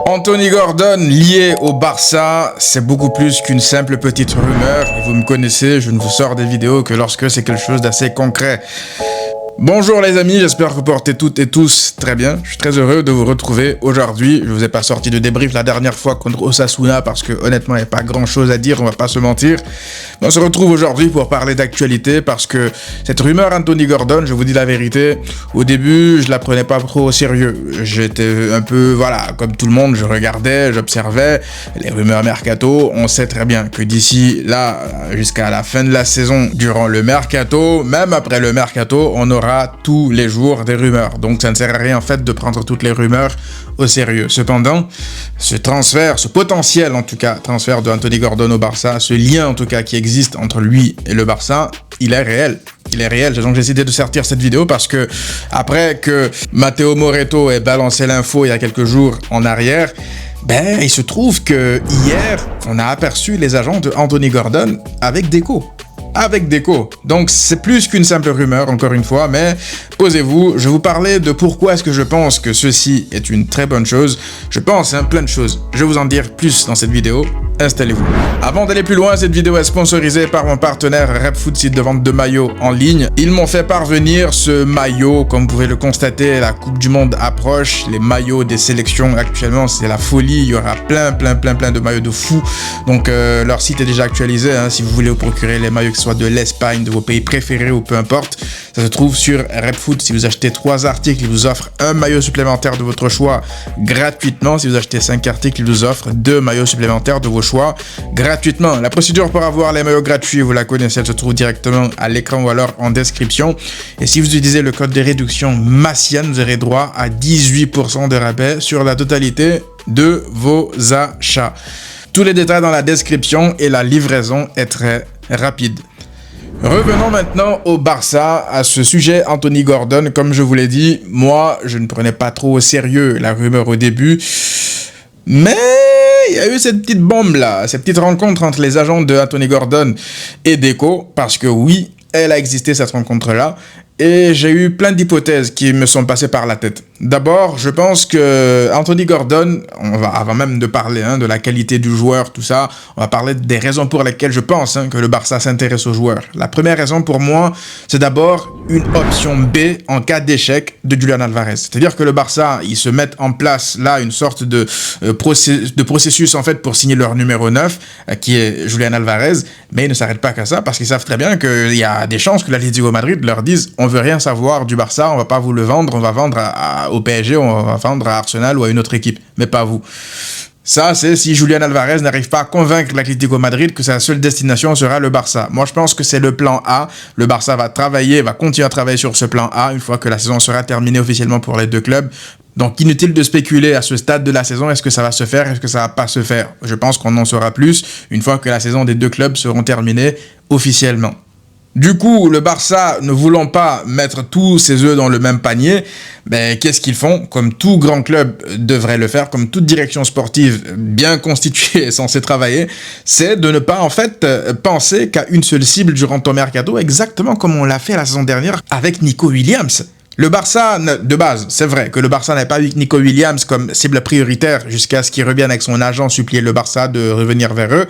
Anthony Gordon lié au Barça, c'est beaucoup plus qu'une simple petite rumeur. Et vous me connaissez, je ne vous sors des vidéos que lorsque c'est quelque chose d'assez concret. Bonjour les amis, j'espère que vous portez toutes et tous très bien. Je suis très heureux de vous retrouver aujourd'hui. Je vous ai pas sorti de débrief la dernière fois contre Osasuna parce que honnêtement il n'y a pas grand chose à dire, on va pas se mentir. Mais on se retrouve aujourd'hui pour parler d'actualité parce que cette rumeur Anthony Gordon, je vous dis la vérité, au début je la prenais pas trop au sérieux. J'étais un peu, voilà, comme tout le monde, je regardais, j'observais les rumeurs mercato. On sait très bien que d'ici là, jusqu'à la fin de la saison, durant le mercato, même après le mercato, on aura tous les jours des rumeurs. Donc ça ne sert à rien en fait de prendre toutes les rumeurs au sérieux. Cependant, ce transfert, ce potentiel en tout cas, transfert de Anthony Gordon au Barça, ce lien en tout cas qui existe entre lui et le Barça, il est réel. Il est réel. Donc j'ai décidé de sortir cette vidéo parce que après que Matteo Moretto ait balancé l'info il y a quelques jours en arrière, il se trouve que hier, on a aperçu les agents de Anthony Gordon avec Deco. Donc c'est plus qu'une simple rumeur, encore une fois, mais posez-vous, je vais vous parler de pourquoi est-ce que je pense que ceci est une très bonne chose. Je pense plein de choses. Je vais vous en dire plus dans cette vidéo. Installez-vous. Avant d'aller plus loin, cette vidéo est sponsorisée par mon partenaire RepFoot, site de vente de maillots en ligne. Ils m'ont fait parvenir ce maillot, comme vous pouvez le constater, la Coupe du Monde approche, les maillots des sélections actuellement, c'est la folie, il y aura plein de maillots de fou. Donc leur site est déjà actualisé, si vous voulez vous procurer les maillots, que ce soit de l'Espagne, de vos pays préférés ou peu importe, ça se trouve sur RepFoot. Si vous achetez 3 articles, ils vous offrent un maillot supplémentaire de votre choix gratuitement. Si vous achetez 5 articles, ils vous offrent 2 maillots supplémentaires de vos choix gratuitement. La procédure pour avoir les maillots gratuits, vous la connaissez, elle se trouve directement à l'écran ou alors en description. Et si vous utilisez le code de réduction MASSIAN, vous aurez droit à 18% de rabais sur la totalité de vos achats. Tous les détails dans la description et la livraison est très rapide. Revenons maintenant au Barça, à ce sujet Anthony Gordon. Comme je vous l'ai dit, moi, je ne prenais pas trop au sérieux la rumeur au début. Mais il y a eu cette petite bombe là, cette petite rencontre entre les agents de Anthony Gordon et Deco, parce que oui, elle a existé cette rencontre-là. Et j'ai eu plein d'hypothèses qui me sont passées par la tête. D'abord, je pense que Anthony Gordon, avant même de parler de la qualité du joueur, tout ça, on va parler des raisons pour lesquelles je pense que le Barça s'intéresse aux joueurs. La première raison pour moi, c'est d'abord une option B en cas d'échec de Julián Álvarez. C'est-à-dire que le Barça, ils se mettent en place là une sorte de processus en fait pour signer leur numéro 9, qui est Julián Álvarez, mais ils ne s'arrêtent pas qu'à ça parce qu'ils savent très bien qu'il y a des chances que l'Atlético Madrid leur dise on veut rien savoir du Barça, on va pas vous le vendre, on va vendre au PSG, on va vendre à Arsenal ou à une autre équipe, mais pas vous. Ça, c'est si Julián Álvarez n'arrive pas à convaincre l'Atlético Madrid que sa seule destination sera le Barça. Moi, je pense que c'est le plan A. Le Barça va continuer à travailler sur ce plan A une fois que la saison sera terminée officiellement pour les deux clubs. Donc, inutile de spéculer à ce stade de la saison, est-ce que ça va se faire, est-ce que ça va pas se faire. Je pense qu'on en saura plus une fois que la saison des deux clubs seront terminées officiellement. Du coup, le Barça, ne voulant pas mettre tous ses œufs dans le même panier, qu'est-ce qu'ils font? Comme tout grand club devrait le faire, comme toute direction sportive bien constituée et censée travailler, c'est de ne pas en fait penser qu'à une seule cible durant ton mercato, exactement comme on l'a fait la saison dernière avec Nico Williams. Le Barça, de base, c'est vrai que le Barça n'avait pas eu Nico Williams comme cible prioritaire jusqu'à ce qu'il revienne avec son agent supplier le Barça de revenir vers eux.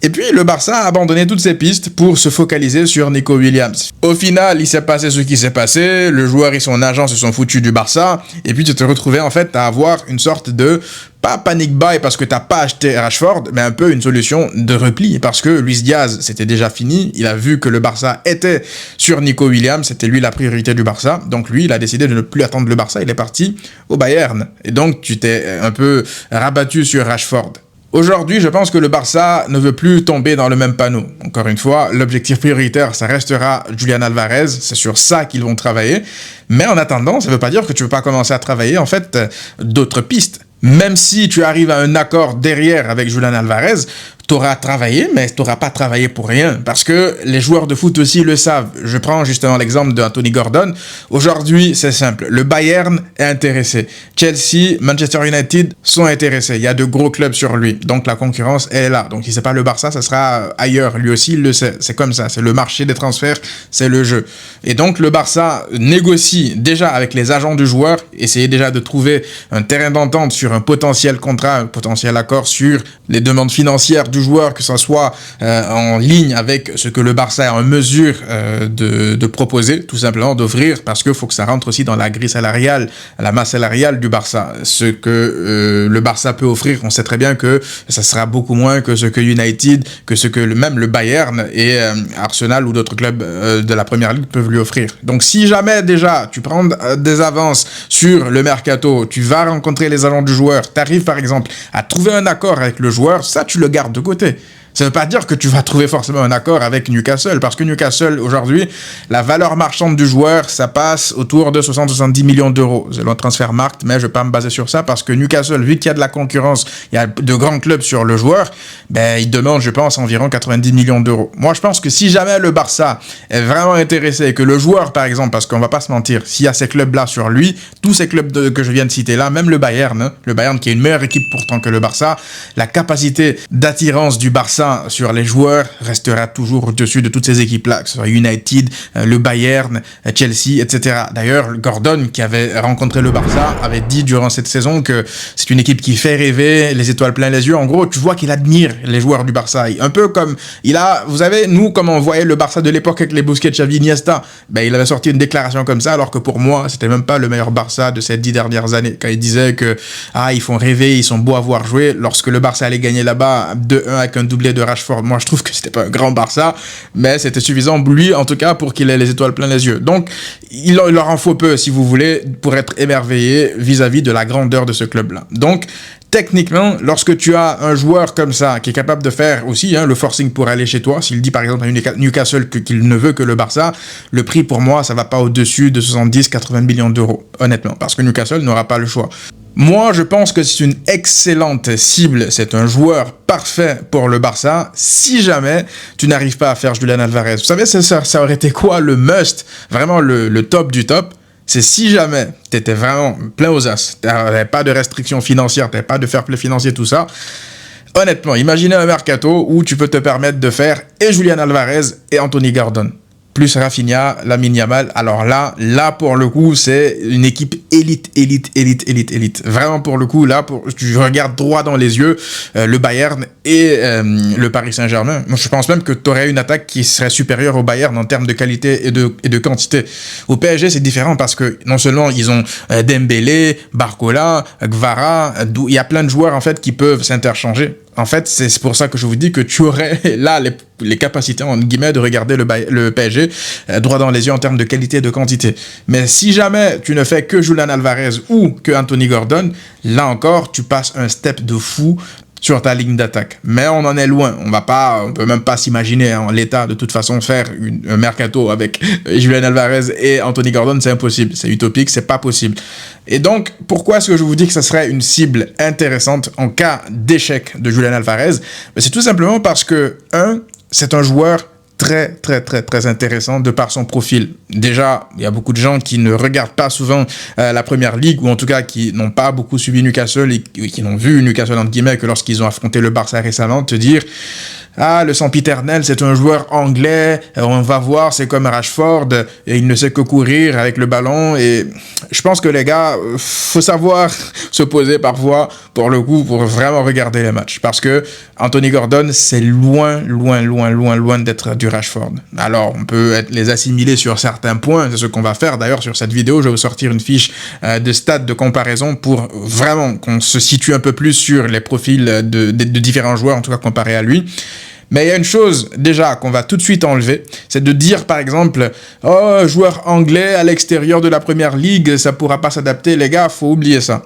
Et puis, le Barça a abandonné toutes ses pistes pour se focaliser sur Nico Williams. Au final, il s'est passé ce qui s'est passé, le joueur et son agent se sont foutus du Barça, et puis tu te retrouvais en fait à avoir une sorte de, pas panic buy parce que t'as pas acheté Rashford, mais un peu une solution de repli, parce que Luis Diaz, c'était déjà fini, il a vu que le Barça était sur Nico Williams, c'était lui la priorité du Barça, donc lui, il a décidé de ne plus attendre le Barça, il est parti au Bayern, et donc tu t'es un peu rabattu sur Rashford. Aujourd'hui, je pense que le Barça ne veut plus tomber dans le même panneau. Encore une fois, l'objectif prioritaire, ça restera Julián Álvarez. C'est sur ça qu'ils vont travailler. Mais en attendant, ça ne veut pas dire que tu ne veux pas commencer à travailler, en fait, d'autres pistes. Même si tu arrives à un accord derrière avec Julián Álvarez, tu auras travaillé, mais tu n'auras pas travaillé pour rien. Parce que les joueurs de foot aussi le savent. Je prends justement l'exemple d'Anthony Gordon. Aujourd'hui, c'est simple. Le Bayern est intéressé. Chelsea, Manchester United sont intéressés. Il y a de gros clubs sur lui. Donc la concurrence est là. Donc si c'est pas le Barça, ça sera ailleurs. Lui aussi, il le sait. C'est comme ça. C'est le marché des transferts. C'est le jeu. Et donc le Barça négocie déjà avec les agents du joueur. Essayer déjà de trouver un terrain d'entente sur un potentiel contrat, un potentiel accord sur les demandes financières du joueur, que ça soit en ligne avec ce que le Barça est en mesure de proposer, tout simplement d'offrir, parce qu'il faut que ça rentre aussi dans la grille salariale, la masse salariale du Barça. Ce que le Barça peut offrir, on sait très bien que ça sera beaucoup moins que ce que United, que ce que même le Bayern et Arsenal ou d'autres clubs de la Première Ligue peuvent lui offrir. Donc si jamais déjà tu prends des avances sur le mercato, tu vas rencontrer les agents du joueur, tu arrives par exemple à trouver un accord avec le joueur, ça tu le gardes de côté. Ça ne veut pas dire que tu vas trouver forcément un accord avec Newcastle, parce que Newcastle, aujourd'hui, la valeur marchande du joueur, ça passe autour de 60-70 millions d'euros. C'est le Transfermarkt, mais je ne vais pas me baser sur ça, parce que Newcastle, vu qu'il y a de la concurrence, il y a de grands clubs sur le joueur, ben, il demande, je pense, environ 90 millions d'euros. Moi, je pense que si jamais le Barça est vraiment intéressé, et que le joueur, par exemple, parce qu'on ne va pas se mentir, s'il y a ces clubs-là sur lui, tous ces clubs que je viens de citer là, même le Bayern qui est une meilleure équipe pourtant que le Barça, la capacité d'attirance du Barça sur les joueurs restera toujours au-dessus de toutes ces équipes-là, que ce soit United, le Bayern, Chelsea, etc. D'ailleurs, Gordon, qui avait rencontré le Barça, avait dit durant cette saison que c'est une équipe qui fait rêver, les étoiles plein les yeux. En gros, tu vois qu'il admire les joueurs du Barça. Un peu comme vous savez, nous, comme on voyait le Barça de l'époque avec les Busquets, Xavi, Iniesta, ben, il avait sorti une déclaration comme ça, alors que pour moi, c'était même pas le meilleur Barça de ces 10 dernières années. Quand il disait que, ils font rêver, ils sont beaux à voir jouer, lorsque le Barça allait gagner là-bas 2-1 avec un doublé de Rashford, moi je trouve que c'était pas un grand Barça, mais c'était suffisant, lui en tout cas, pour qu'il ait les étoiles plein les yeux. Donc il leur en faut peu, si vous voulez, pour être émerveillé vis-à-vis de la grandeur de ce club-là. Donc techniquement, lorsque tu as un joueur comme ça, qui est capable de faire aussi le forcing pour aller chez toi, s'il dit par exemple à Newcastle qu'il ne veut que le Barça, le prix pour moi, ça va pas au-dessus de 70-80 millions d'euros, honnêtement, parce que Newcastle n'aura pas le choix. Moi, je pense que c'est une excellente cible, c'est un joueur parfait pour le Barça, si jamais tu n'arrives pas à faire Julian Alvarez. Vous savez, ça aurait été quoi le must, vraiment le top du top? C'est si jamais tu étais vraiment plein aux as, tu n'avais pas de restrictions financières, tu n'avais pas de fair play financier, tout ça. Honnêtement, imaginez un mercato où tu peux te permettre de faire et Julian Alvarez et Anthony Gordon. Plus Rafinha, Lamine Yamal. Alors là pour le coup, c'est une équipe élite. Vraiment pour le coup, tu regardes droit dans les yeux le Bayern et le Paris Saint-Germain. Moi, je pense même que tu aurais une attaque qui serait supérieure au Bayern en termes de qualité et de quantité. Au PSG, c'est différent parce que non seulement ils ont Dembélé, Barcola, Gvara, il y a plein de joueurs en fait qui peuvent s'interchanger. En fait, c'est pour ça que je vous dis que tu aurais là les capacités, entre guillemets, de regarder le PSG droit dans les yeux en termes de qualité et de quantité. Mais si jamais tu ne fais que Julian Alvarez ou que Anthony Gordon, là encore, tu passes un step de fou sur ta ligne d'attaque. Mais on en est loin. On peut même pas s'imaginer en l'état de toute façon faire un mercato avec Julian Alvarez et Anthony Gordon, c'est impossible. C'est utopique, c'est pas possible. Et donc, pourquoi est-ce que je vous dis que ça serait une cible intéressante en cas d'échec de Julian Alvarez? C'est tout simplement parce que, c'est un joueur très intéressant de par son profil. Déjà, il y a beaucoup de gens qui ne regardent pas souvent la Première Ligue, ou en tout cas qui n'ont pas beaucoup suivi Newcastle et qui n'ont vu Newcastle entre guillemets que lorsqu'ils ont affronté le Barça récemment, te dire le sempiternel, c'est un joueur anglais, on va voir, c'est comme Rashford, et il ne sait que courir avec le ballon, et je pense que les gars, faut savoir se poser parfois, pour le coup, pour vraiment regarder les matchs, parce que Anthony Gordon, c'est loin d'être du Rashford. Alors, on peut les assimiler sur certains points, c'est ce qu'on va faire, d'ailleurs, sur cette vidéo, je vais vous sortir une fiche de stats de comparaison pour vraiment qu'on se situe un peu plus sur les profils de différents joueurs, en tout cas comparé à lui. Mais il y a une chose, déjà, qu'on va tout de suite enlever, c'est de dire, par exemple, joueur anglais à l'extérieur de la Première Ligue, ça pourra pas s'adapter. Les gars, faut oublier ça.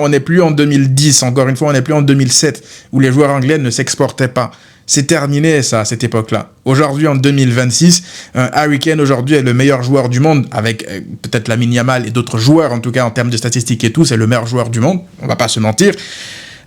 On n'est plus en 2010, encore une fois, on n'est plus en 2007, où les joueurs anglais ne s'exportaient pas. C'est terminé, ça, à cette époque-là. Aujourd'hui, en 2026, Harry Kane, aujourd'hui, est le meilleur joueur du monde, avec peut-être Lamine Yamal et d'autres joueurs, en tout cas, en termes de statistiques et tout, c'est le meilleur joueur du monde, on va pas se mentir,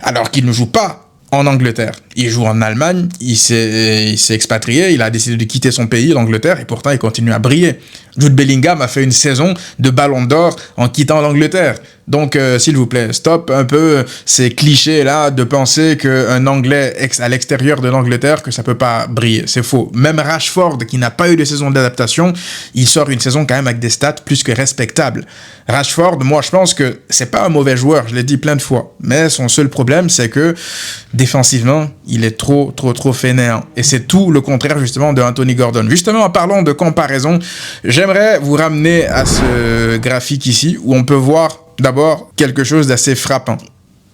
alors qu'il ne joue pas en Angleterre. Il joue en Allemagne, il s'est expatrié, il a décidé de quitter son pays, l'Angleterre, et pourtant il continue à briller. Jude Bellingham a fait une saison de Ballon d'Or en quittant l'Angleterre. Donc, s'il vous plaît, stop un peu ces clichés-là de penser qu'un Anglais à l'extérieur de l'Angleterre, que ça peut pas briller. C'est faux. Même Rashford, qui n'a pas eu de saison d'adaptation, il sort une saison quand même avec des stats plus que respectables. Rashford, moi, je pense que c'est pas un mauvais joueur, je l'ai dit plein de fois. Mais son seul problème, c'est que défensivement, il est trop fainéant. Et c'est tout le contraire, justement, de Anthony Gordon. Justement, en parlant de comparaison, j'aimerais vous ramener à ce graphique ici, où on peut voir d'abord quelque chose d'assez frappant.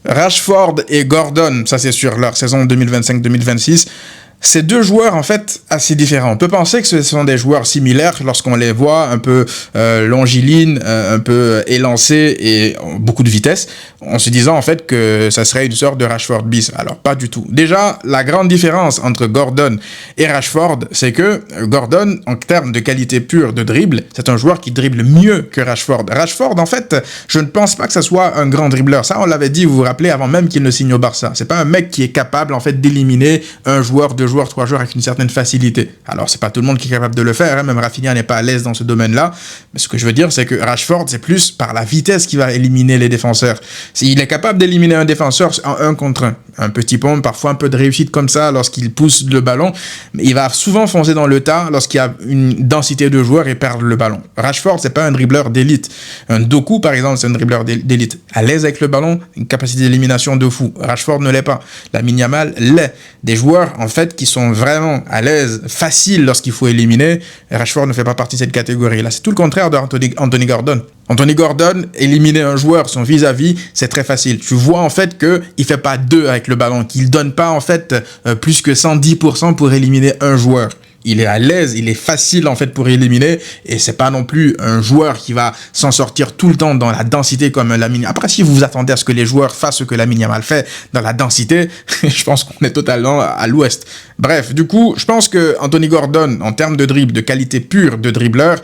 Rashford et Gordon, ça c'est sur leur saison 2025-2026, ces deux joueurs, en fait, assez différents. On peut penser que ce sont des joueurs similaires lorsqu'on les voit un peu longilines, un peu élancés et beaucoup de vitesse, en se disant, en fait, que ça serait une sorte de Rashford bis. Alors, pas du tout. Déjà, la grande différence entre Gordon et Rashford, c'est que Gordon, en termes de qualité pure de dribble, c'est un joueur qui dribble mieux que Rashford. Rashford, en fait, je ne pense pas que ça soit un grand dribbleur. Ça, on l'avait dit, vous vous rappelez, avant même qu'il ne signe au Barça. C'est pas un mec qui est capable, en fait, d'éliminer un joueur, deux joueurs, trois joueurs avec une certaine facilité. Alors, c'est pas tout le monde qui est capable de le faire, hein. Même Rafinha n'est pas à l'aise dans ce domaine-là. Mais ce que je veux dire, c'est que Rashford, c'est plus par la vitesse qu'il va éliminer les défenseurs. Il est capable d'éliminer un défenseur en 1 contre 1. Un petit pont, parfois un peu de réussite comme ça lorsqu'il pousse le ballon. Mais il va souvent foncer dans le tas lorsqu'il y a une densité de joueurs et perdre le ballon. Rashford, c'est pas un dribbleur d'élite. Un Doku, par exemple, c'est un dribbleur d'élite. À l'aise avec le ballon, une capacité d'élimination de fou. Rashford ne l'est pas. Lamine Yamal l'est. Des joueurs, en fait, qui sont vraiment à l'aise, faciles lorsqu'il faut éliminer. Rashford ne fait pas partie de cette catégorie-là. C'est tout le contraire d'Anthony Gordon. Anthony Gordon, éliminer un joueur, son vis-à-vis, c'est très facile. Tu vois en fait qu'il fait pas 2 avec le ballon, qu'il donne pas en fait plus que 110% pour éliminer un joueur. Il est à l'aise, il est facile en fait pour éliminer et c'est pas non plus un joueur qui va s'en sortir tout le temps dans la densité comme Lamine. Après, si vous vous attendez à ce que les joueurs fassent ce que Lamine Yamal fait dans la densité, je pense qu'on est totalement à l'ouest. Bref, du coup, je pense que Anthony Gordon, en termes de dribble, de qualité pure de dribbleur,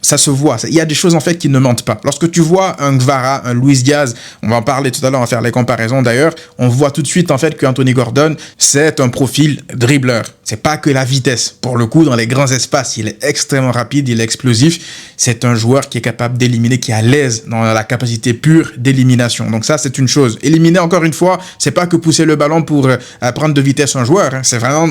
ça se voit. Il y a des choses en fait qui ne mentent pas. Lorsque tu vois un Gvara, un Luis Diaz, on va en parler tout à l'heure, on va faire les comparaisons d'ailleurs, on voit tout de suite en fait que Anthony Gordon, c'est un profil dribbleur. C'est pas que la vitesse. Pour le coup, dans les grands espaces, il est extrêmement rapide, il est explosif. C'est un joueur qui est capable d'éliminer, qui est à l'aise dans la capacité pure d'élimination. Donc ça, c'est une chose. Éliminer, encore une fois, c'est pas que pousser le ballon pour prendre de vitesse un joueur. Hein. C'est vraiment,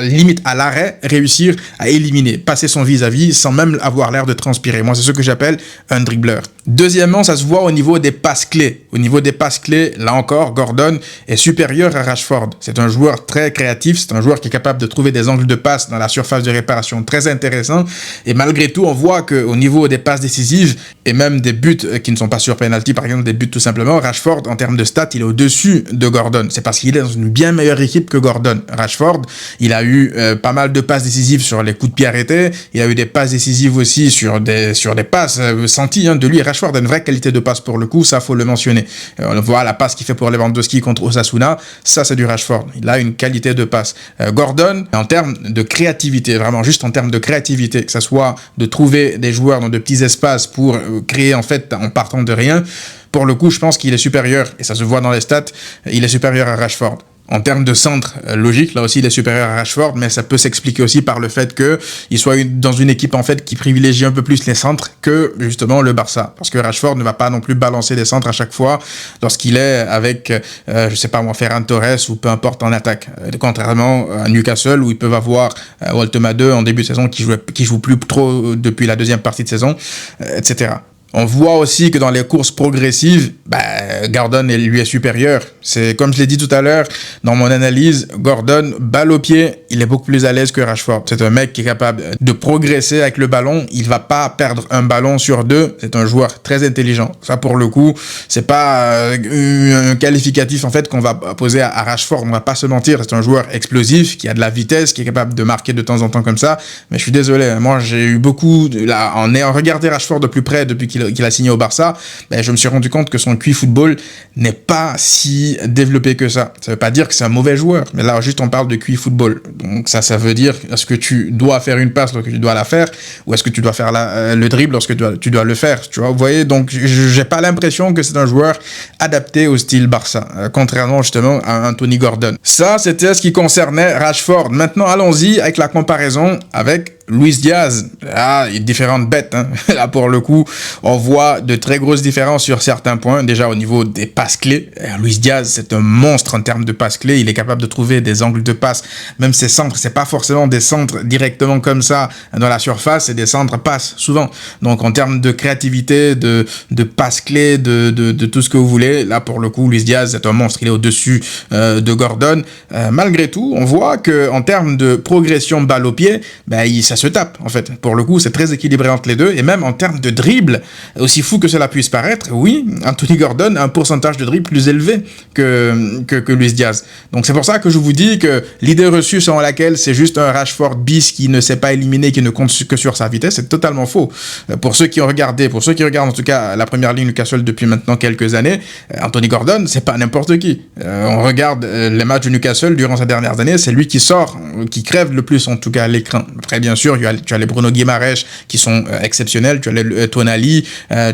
limite à l'arrêt, réussir à éliminer, passer son vis-à-vis sans même avoir l'air de transpirer. Moi, c'est ce que j'appelle un dribbleur. Deuxièmement, ça se voit au niveau des passes clés. Au niveau des passes clés, là encore, Gordon est supérieur à Rashford. C'est un joueur très créatif, c'est un joueur qui est capable de trouver des angles de passe dans la surface de réparation très intéressants. Et malgré tout, on voit qu'au niveau des passes décisives et même des buts qui ne sont pas sur penalty, par exemple des buts tout simplement, Rashford, en termes de stats, il est au-dessus de Gordon. C'est parce qu'il est dans une bien meilleure équipe que Gordon. Rashford, il a eu pas mal de passes décisives sur les coups de pied arrêtés. Il a eu des passes décisives aussi sur des passes senties de lui. Rashford a une vraie qualité de passe pour le coup, ça faut le mentionner. On voit la passe qu'il fait pour Lewandowski contre Osasuna, ça c'est du Rashford. Il a une qualité de passe. Gordon, en termes de créativité, vraiment juste en termes de créativité, que ça soit de trouver des joueurs dans de petits espaces pour créer en fait en partant de rien, pour le coup je pense qu'il est supérieur, et ça se voit dans les stats, il est supérieur à Rashford. En termes de centre, logique, là aussi il est supérieur à Rashford, mais ça peut s'expliquer aussi par le fait qu'il soit dans une équipe en fait qui privilégie un peu plus les centres que justement le Barça. Parce que Rashford ne va pas non plus balancer des centres à chaque fois lorsqu'il est avec, je sais pas moi, Ferran Torres ou peu importe en attaque. Contrairement à Newcastle où ils peuvent avoir Waltema 2 en début de saison qui joue plus trop depuis la deuxième partie de saison, etc. On voit aussi que dans les courses progressives, Gordon lui est supérieur. C'est comme je l'ai dit tout à l'heure, dans mon analyse, Gordon, balle au pied, il est beaucoup plus à l'aise que Rashford. C'est un mec qui est capable de progresser avec le ballon. Il va pas perdre un ballon sur 2. C'est un joueur très intelligent. Ça, pour le coup, c'est pas un qualificatif en fait qu'on va poser à Rashford. On va pas se mentir. C'est un joueur explosif qui a de la vitesse, qui est capable de marquer de temps en temps comme ça. Mais je suis désolé. Moi, j'ai eu beaucoup en ayant regardé Rashford de plus près depuis qu'il qu'il a signé au Barça, ben, je me suis rendu compte que son QI football n'est pas si développé que ça. Ça veut pas dire que c'est un mauvais joueur, mais là juste on parle de QI football. Donc ça veut dire, est-ce que tu dois faire une passe lorsque tu dois la faire, ou est-ce que tu dois faire le dribble lorsque tu dois le faire, tu vois, vous voyez. Donc j'ai pas l'impression que c'est un joueur adapté au style Barça, contrairement justement à Anthony Gordon. Ça, c'était ce qui concernait Rashford. Maintenant, allons-y avec la comparaison avec Luis Diaz. Ah, différentes bêtes, hein. Là, pour le coup, on voit de très grosses différences sur certains points. Déjà, au niveau des passes clés, Luis Diaz, c'est un monstre en termes de passes clés. Il est capable de trouver des angles de passe. Même ses centres, c'est pas forcément des centres directement comme ça dans la surface, c'est des centres passes, souvent. Donc, en termes de créativité, de passes clés, de tout ce que vous voulez, là, pour le coup, Luis Diaz, c'est un monstre. Il est au-dessus de Gordon. Malgré tout, on voit que en termes de progression balle au pied, ben, ça se tape, en fait. Pour le coup, c'est très équilibré entre les deux. Et même en termes de dribble, aussi fou que cela puisse paraître, oui, Anthony Gordon a un pourcentage de dribble plus élevé que Luis Diaz. Donc c'est pour ça que je vous dis que l'idée reçue selon laquelle c'est juste un Rashford bis qui ne s'est pas éliminé, qui ne compte que sur sa vitesse, c'est totalement faux. Pour ceux qui regardent en tout cas la première ligne Newcastle depuis maintenant quelques années, Anthony Gordon, c'est pas n'importe qui. On regarde les matchs de Newcastle durant ces dernières années, c'est lui qui sort, qui crève le plus en tout cas à l'écran. Très bien sûr, tu as les Bruno Guimaraes qui sont exceptionnels, tu as les Tonali,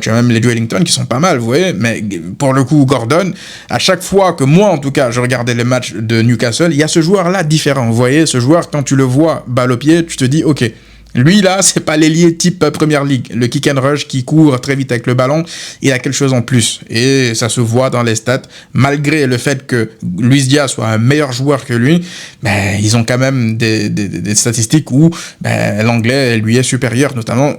tu as même les Wellington qui sont pas mal, vous voyez, mais pour le coup, Gordon, à chaque fois que moi, en tout cas, je regardais les matchs de Newcastle, il y a ce joueur-là différent, vous voyez, ce joueur, quand tu le vois balle au pied, tu te dis, ok, lui, là, c'est pas l'ailier type Première Ligue. Le kick and rush qui court très vite avec le ballon, il a quelque chose en plus. Et ça se voit dans les stats. Malgré le fait que Luis Diaz soit un meilleur joueur que lui, ben, ils ont quand même des statistiques où ben, l'anglais lui est supérieur, notamment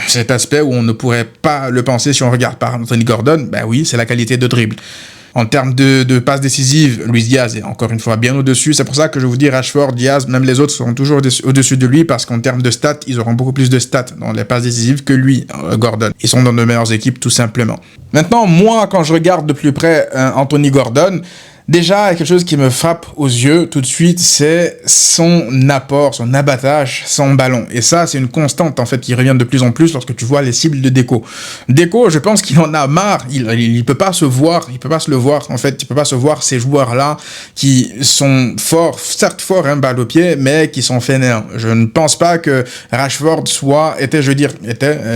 cet aspect où on ne pourrait pas le penser si on regarde par Anthony Gordon. Ben oui, c'est la qualité de dribble. En termes de passes décisives, Luis Diaz est encore une fois bien au-dessus. C'est pour ça que je vous dis Rashford, Diaz, même les autres seront toujours au-dessus de lui parce qu'en termes de stats, ils auront beaucoup plus de stats dans les passes décisives que lui, Gordon. Ils sont dans de meilleures équipes tout simplement. Maintenant, moi, quand je regarde de plus près Anthony Gordon, déjà, quelque chose qui me frappe aux yeux tout de suite, c'est son apport, son abattage, son ballon. Et ça, c'est une constante, en fait, qui revient de plus en plus lorsque tu vois les cibles de Deco. Deco, je pense qu'il en a marre. Il peut pas se voir, il peut pas se le voir, en fait. Il peut pas se voir ces joueurs-là qui sont forts, certes forts, hein, balle au pied, mais qui sont fainéants. Je ne pense pas que Rashford était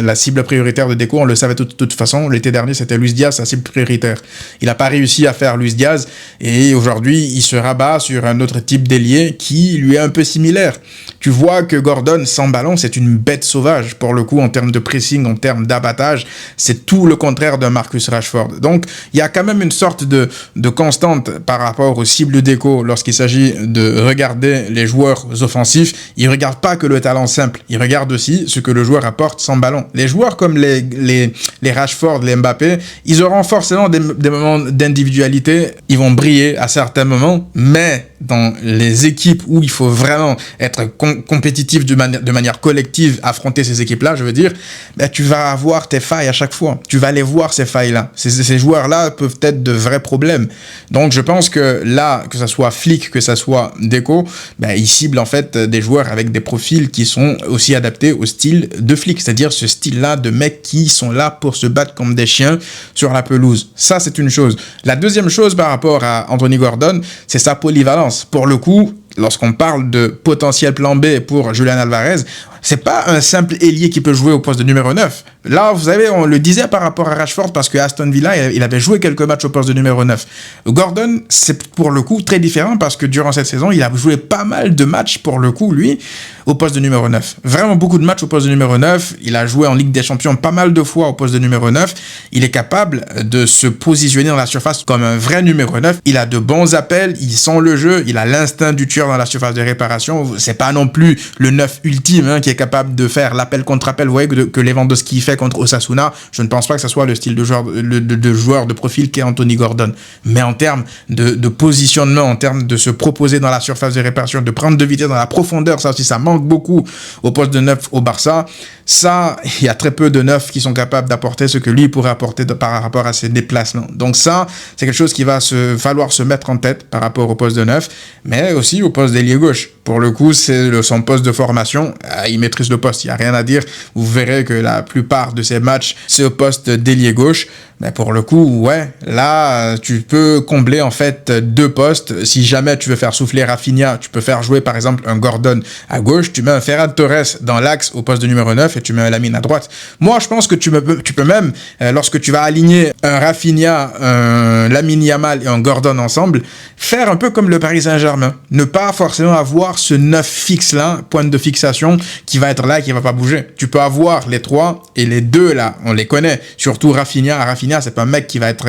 la cible prioritaire de Deco. On le savait de toute façon. L'été dernier, c'était Luis Diaz, sa cible prioritaire. Il n'a pas réussi à faire Luis Diaz. Et aujourd'hui, il se rabat sur un autre type d'ailier qui lui est un peu similaire. Tu vois que Gordon, sans ballon, c'est une bête sauvage. Pour le coup, en termes de pressing, en termes d'abattage, c'est tout le contraire d'un Marcus Rashford. Donc, il y a quand même une sorte de constante par rapport aux cibles Deco lorsqu'il s'agit de regarder les joueurs offensifs. Il ne regarde pas que le talent simple. Il regarde aussi ce que le joueur apporte sans ballon. Les joueurs comme les Rashford, les Mbappé, ils auront forcément des moments d'individualité. Ils vont briller à certains moments, mais dans les équipes où il faut vraiment être compétitif de manière collective, affronter ces équipes-là, je veux dire, ben, tu vas avoir tes failles à chaque fois. Tu vas aller voir ces failles-là. Ces joueurs-là peuvent être de vrais problèmes. Donc, je pense que là, que ça soit Flick, que ça soit Deco, ben, ils ciblent en fait des joueurs avec des profils qui sont aussi adaptés au style de Flick, c'est-à-dire ce style-là de mecs qui sont là pour se battre comme des chiens sur la pelouse. Ça, c'est une chose. La deuxième chose par rapport à Anthony Gordon, c'est sa polyvalence. Pour le coup, lorsqu'on parle de potentiel plan B pour Julian Alvarez, c'est pas un simple ailier qui peut jouer au poste de numéro 9. Là, vous savez, on le disait par rapport à Rashford parce que Aston Villa, il avait joué quelques matchs au poste de numéro 9. Gordon, c'est pour le coup très différent parce que durant cette saison, il a joué pas mal de matchs pour le coup, lui, au poste de numéro 9. Vraiment beaucoup de matchs au poste de numéro 9. Il a joué en Ligue des Champions pas mal de fois au poste de numéro 9. Il est capable de se positionner dans la surface comme un vrai numéro 9. Il a de bons appels, il sent le jeu, il a l'instinct du tueur dans la surface de réparation. C'est pas non plus le 9 ultime hein, qui est capable de faire l'appel contre appel. Vous voyez que Lewandowski fait contre Osasuna. Je ne pense pas que ce soit le style de joueur de profil qu'est Anthony Gordon. Mais en termes de positionnement, en termes de se proposer dans la surface de réparation, de prendre de vitesse dans la profondeur, ça aussi, ça manque beaucoup au poste de 9 au Barça. Ça, il y a très peu de 9 qui sont capables d'apporter ce que lui pourrait apporter par rapport à ses déplacements. Donc ça, c'est quelque chose qui va falloir se mettre en tête par rapport au poste de 9, mais aussi au poste d'ailier gauche. Pour le coup, c'est son poste de formation. Il maîtrise le poste, il n'y a rien à dire. Vous verrez que la plupart de ses matchs, c'est au poste d'ailier gauche. Mais pour le coup, ouais, là, tu peux combler en fait 2 postes. Si jamais tu veux faire souffler Rafinha, tu peux faire jouer par exemple un Gordon à gauche, tu mets un Ferran Torres dans l'axe au poste de numéro 9 et tu mets un Lamine à droite. Moi, je pense que tu peux même, lorsque tu vas aligner un Rafinha, un Lamine Yamal et un Gordon ensemble, faire un peu comme le Paris Saint-Germain. Ne pas forcément avoir ce 9 fixe là, point de fixation, qui va être là et qui va pas bouger. Tu peux avoir les 3 et les 2 là, on les connaît. Surtout Rafinha, c'est pas un mec qui va être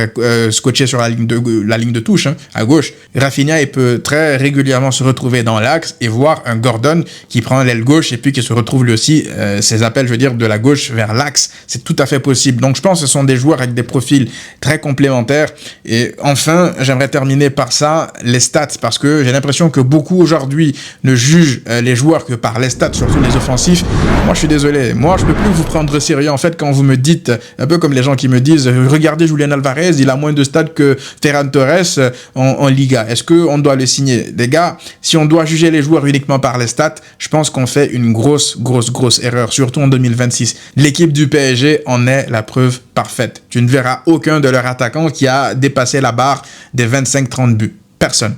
scotché sur la ligne de touche, hein, à gauche. Rafinha, il peut très régulièrement se retrouver dans l'axe et voir un Gordon qui prend l'aile gauche et puis qui se retrouve lui aussi, ses appels, je veux dire, de la gauche vers l'axe. C'est tout à fait possible. Donc, je pense que ce sont des joueurs avec des profils très complémentaires. Et enfin, j'aimerais terminer par ça, les stats, parce que j'ai l'impression que beaucoup aujourd'hui ne jugent les joueurs que par les stats, surtout les offensifs. Moi, je suis désolé. Moi, je peux plus vous prendre au sérieux, en fait, quand vous me dites, un peu comme les gens qui me disent, regardez Julian Alvarez, il a moins de stats que Ferran Torres en Liga. Est-ce qu'on doit le signer? Les gars, si on doit juger les joueurs uniquement par les stats, je pense qu'on fait une grosse erreur, surtout en 2026. L'équipe du PSG en est la preuve parfaite. Tu ne verras aucun de leurs attaquants qui a dépassé la barre des 25-30 buts. Personne.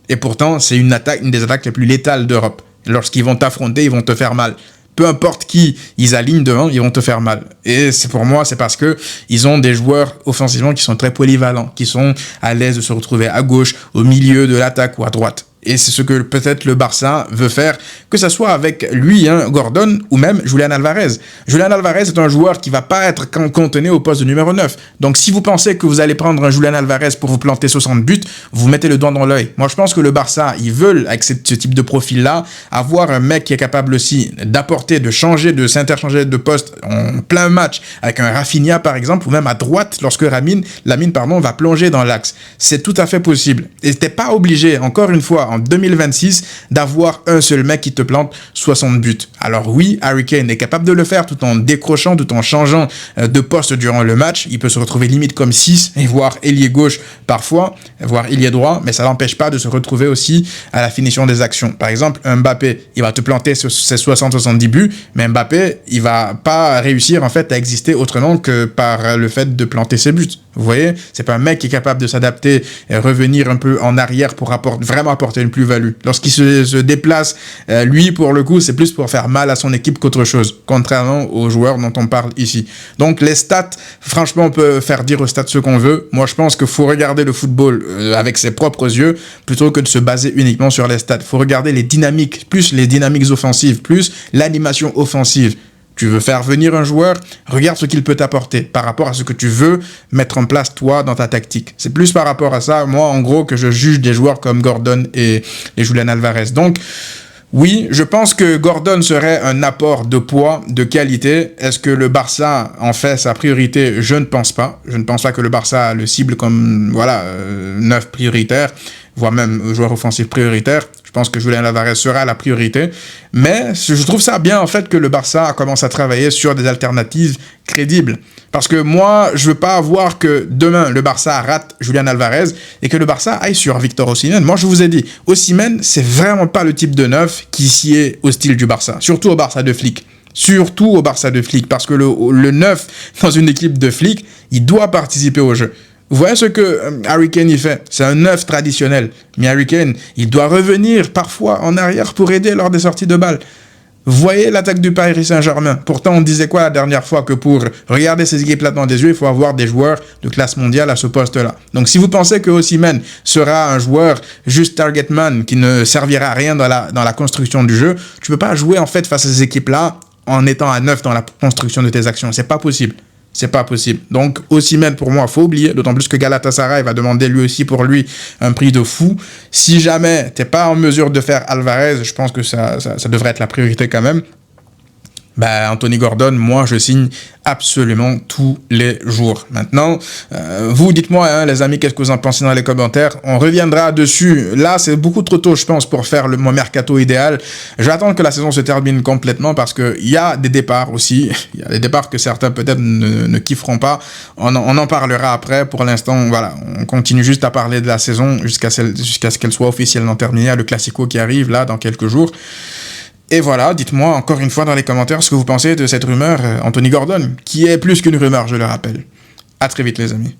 Et pourtant, c'est une des attaques les plus létales d'Europe. Lorsqu'ils vont t'affronter, ils vont te faire mal. Peu importe qui ils alignent devant, ils vont te faire mal. Et pour moi, c'est parce que ils ont des joueurs offensivement qui sont très polyvalents, qui sont à l'aise de se retrouver à gauche, au milieu de l'attaque ou à droite. Et c'est ce que peut-être le Barça veut faire, que ce soit avec lui, Gordon, ou même Julian Alvarez. Julian Alvarez est un joueur qui va pas être cantonné au poste de numéro 9. Donc si vous pensez que vous allez prendre un Julian Alvarez pour vous planter 60 buts, vous mettez le doigt dans l'œil. Moi, je pense que le Barça, ils veulent, avec ce type de profil-là, avoir un mec qui est capable aussi d'apporter, de changer, de s'interchanger de poste en plein match, avec un Rafinha, par exemple, ou même à droite, lorsque Lamine, va plonger dans l'axe. C'est tout à fait possible. Et t'es pas obligé, encore une fois, en 2026, d'avoir un seul mec qui te plante 60 buts. Alors oui, Harry Kane est capable de le faire tout en décrochant, tout en changeant de poste durant le match. Il peut se retrouver limite comme 6 et voire ailier gauche parfois, voire ailier droit, mais ça l'empêche pas de se retrouver aussi à la finition des actions. Par exemple, Mbappé, il va te planter ses 60-70 buts, mais Mbappé, il va pas réussir en fait à exister autrement que par le fait de planter ses buts. Vous voyez, c'est pas un mec qui est capable de s'adapter et revenir un peu en arrière pour vraiment apporter une plus-value. Lorsqu'il se déplace, lui, pour le coup, c'est plus pour faire mal à son équipe qu'autre chose, contrairement aux joueurs dont on parle ici. Donc, les stats, franchement, on peut faire dire aux stats ce qu'on veut. Moi, je pense qu'il faut regarder le football avec ses propres yeux, plutôt que de se baser uniquement sur les stats. Il faut regarder les dynamiques, plus les dynamiques offensives, plus l'animation offensive. Tu veux faire venir un joueur, regarde ce qu'il peut t'apporter par rapport à ce que tu veux mettre en place toi dans ta tactique. C'est plus par rapport à ça, moi en gros, que je juge des joueurs comme Gordon et Julian Alvarez. Donc oui, je pense que Gordon serait un apport de poids, de qualité. Est-ce que le Barça en fait sa priorité? Je ne pense pas. Je ne pense pas que le Barça le cible comme 9 prioritaires, voire même joueur offensif prioritaire. Je pense que Julian Alvarez sera la priorité. Mais je trouve ça bien, en fait, que le Barça commence à travailler sur des alternatives crédibles. Parce que moi, je veux pas avoir que demain, le Barça rate Julian Alvarez et que le Barça aille sur Victor Osimhen. Moi, je vous ai dit, Osimhen, c'est vraiment pas le type de neuf qui s'y est au style du Barça. Surtout au Barça de Flick. Surtout au Barça de Flick. Parce que le neuf dans une équipe de Flick, il doit participer au jeu. Vous voyez ce que Harry Kane il fait? C'est un neuf traditionnel. Mais Harry Kane, il doit revenir parfois en arrière pour aider lors des sorties de balles. Vous voyez l'attaque du Paris Saint-Germain. Pourtant, on disait quoi la dernière fois? Que pour regarder ces équipes-là dans des yeux, il faut avoir des joueurs de classe mondiale à ce poste-là. Donc, si vous pensez que Osimhen sera un joueur juste target man qui ne servira à rien dans la construction du jeu, tu peux pas jouer en fait face à ces équipes-là en étant à neuf dans la construction de tes actions. C'est pas possible. C'est pas possible. Donc, Osimhen, pour moi, faut oublier. D'autant plus que Galatasaray va demander lui aussi pour lui un prix de fou. Si jamais t'es pas en mesure de faire Alvarez, je pense que ça devrait être la priorité quand même. Anthony Gordon, moi je signe absolument tous les jours. Maintenant, vous dites-moi, hein, les amis, qu'est-ce que vous en pensez dans les commentaires. On reviendra dessus. Là, c'est beaucoup trop tôt, je pense, pour faire mon mercato idéal. Je vais attendre que la saison se termine complètement parce qu'il y a des départs aussi. Il y a des départs que certains peut-être ne kifferont pas. On en parlera après. Pour l'instant, voilà, on continue juste à parler de la saison jusqu'à ce qu'elle soit officiellement terminée. Le Classico qui arrive là dans quelques jours. Et voilà, dites-moi encore une fois dans les commentaires ce que vous pensez de cette rumeur Anthony Gordon, qui est plus qu'une rumeur, je le rappelle. À très vite les amis.